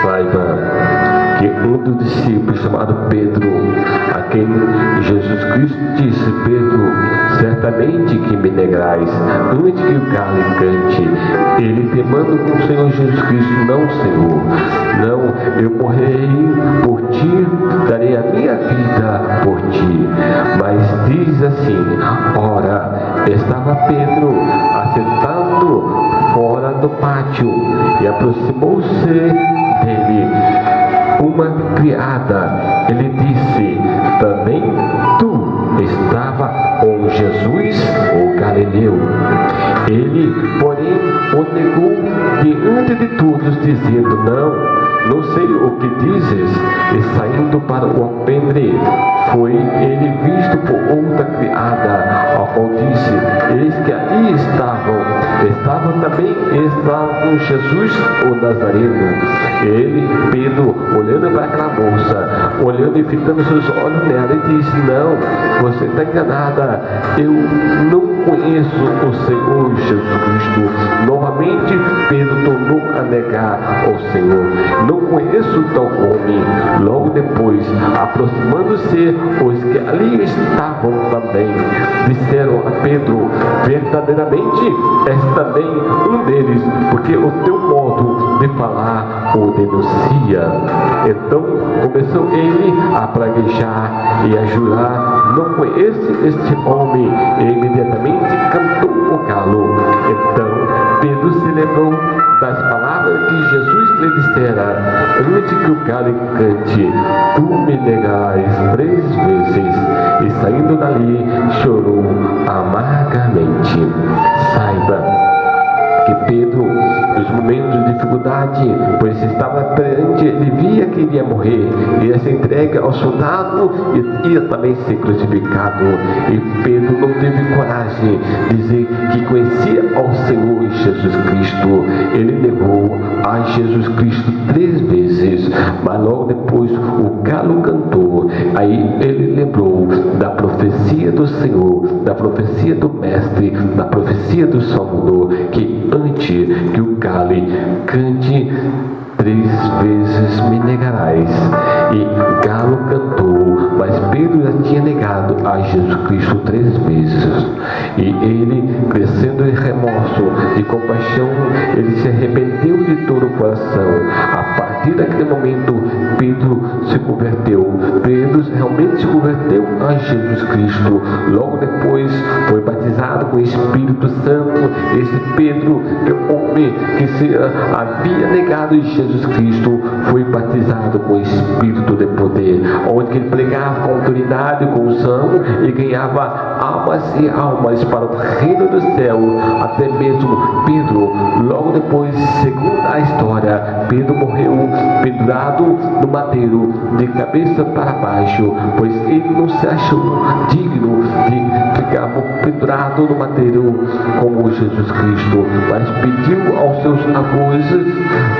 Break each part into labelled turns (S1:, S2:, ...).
S1: Saiba que um dos discípulos chamado Pedro, a quem Jesus Cristo disse: Pedro, certamente que me negarás antes que o galo cante. Ele temando com o Senhor Jesus Cristo: não, Senhor, não, eu morrerei por ti, darei a minha vida por ti. Mas diz assim: ora, estava Pedro assentado fora do pátio, e aproximou-se dele uma criada. Ele disse: também tu estava com Jesus, o Galileu. Ele, porém, o negou diante de todos, dizendo: não sei o que dizes. E saindo para o alpendre, foi ele visto por outra criada, ao qual disse: eis que ali estavam também com Jesus o Nazareno. Ele, Pedro, olhando para aquela moça, olhando e fitando seus olhos nela, e disse: não, você está enganada, eu não conheço o Senhor Jesus Cristo. Novamente Pedro tornou a negar ao Senhor: não conheço tal homem. Logo depois, aproximando-se os que ali estavam também, disseram a Pedro: verdadeiramente és também um deles, porque o teu modo de falar o denuncia. Então começou ele a praguejar e a jurar: não conheço este homem. E imediatamente cantou o galo. Então Pedro se lembrou das palavras que Jesus lhe dissera: antes que o galo cante, tu me negarás 3 vezes. E saindo dali, chorou amargamente. Saiba que Pedro, nos momentos de dificuldade, pois estava perante, ele via que iria morrer, ia ser entregue ao soldado e ia também ser crucificado. E Pedro não teve coragem de dizer que conhecia ao Senhor Jesus Cristo. Ele negou a Jesus Cristo 3 vezes, mas logo depois o galo cantou. Aí ele lembrou da profecia do Senhor, da profecia do Mestre, da profecia do Salvador, que antes que o galo cante, 3 vezes me negarás. E galo cantou, mas Pedro já tinha negado a Jesus Cristo 3 vezes. E ele, crescendo em remorso e compaixão, ele se arrependeu de todo o coração. A partir daquele momento, Pedro se converteu. Pedro realmente se converteu a Jesus Cristo. Logo depois foi batizado com o Espírito Santo. Esse Pedro, que o homem que se havia negado a Jesus Cristo, foi batizado com o Espírito de poder, onde ele pregava com autoridade, com unção, e ganhava almas e almas para o reino do céu. Até mesmo Pedro, logo depois, segundo a história, Pedro morreu pendurado no madeiro, de cabeça para baixo, pois ele não se achou digno de ficar pendurado no madeiro como Jesus Cristo, mas pediu aos seus algozes,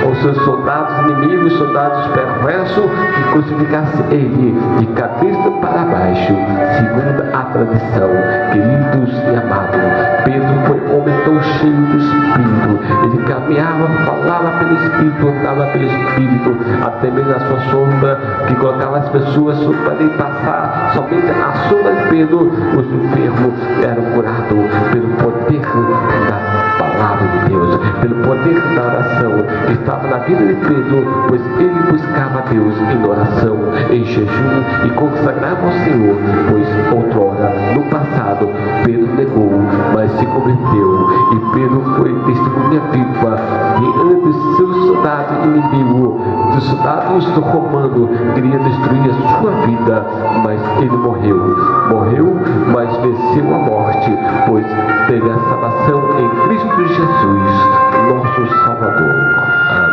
S1: aos seus soldados inimigos, soldados perversos, que crucificasse ele de cabeça para baixo, segundo a tradição. Queridos e amados, Pedro foi um homem tão cheio do Espírito. Ele caminhava, falava pelo Espírito, andava pelo Espírito, até mesmo a sua sombra, que colocava as pessoas para ele passar. Somente a sombra de Pedro, os enfermos eram curados pelo poder da palavra de Deus, pelo poder da oração que estava na vida de Pedro, pois ele buscava Deus em oração, em jejum, e consagrava ao Senhor, pois outrora, no passado, Pedro negou, mas se converteu. E Pedro foi testemunha viva diante dos seus soldados inimigos, dos soldados do romano, queria destruir a sua vida, mas ele morreu, mas venceu a morte, pois teve a salvação em Cristo Jesus, nosso Salvador. Amém.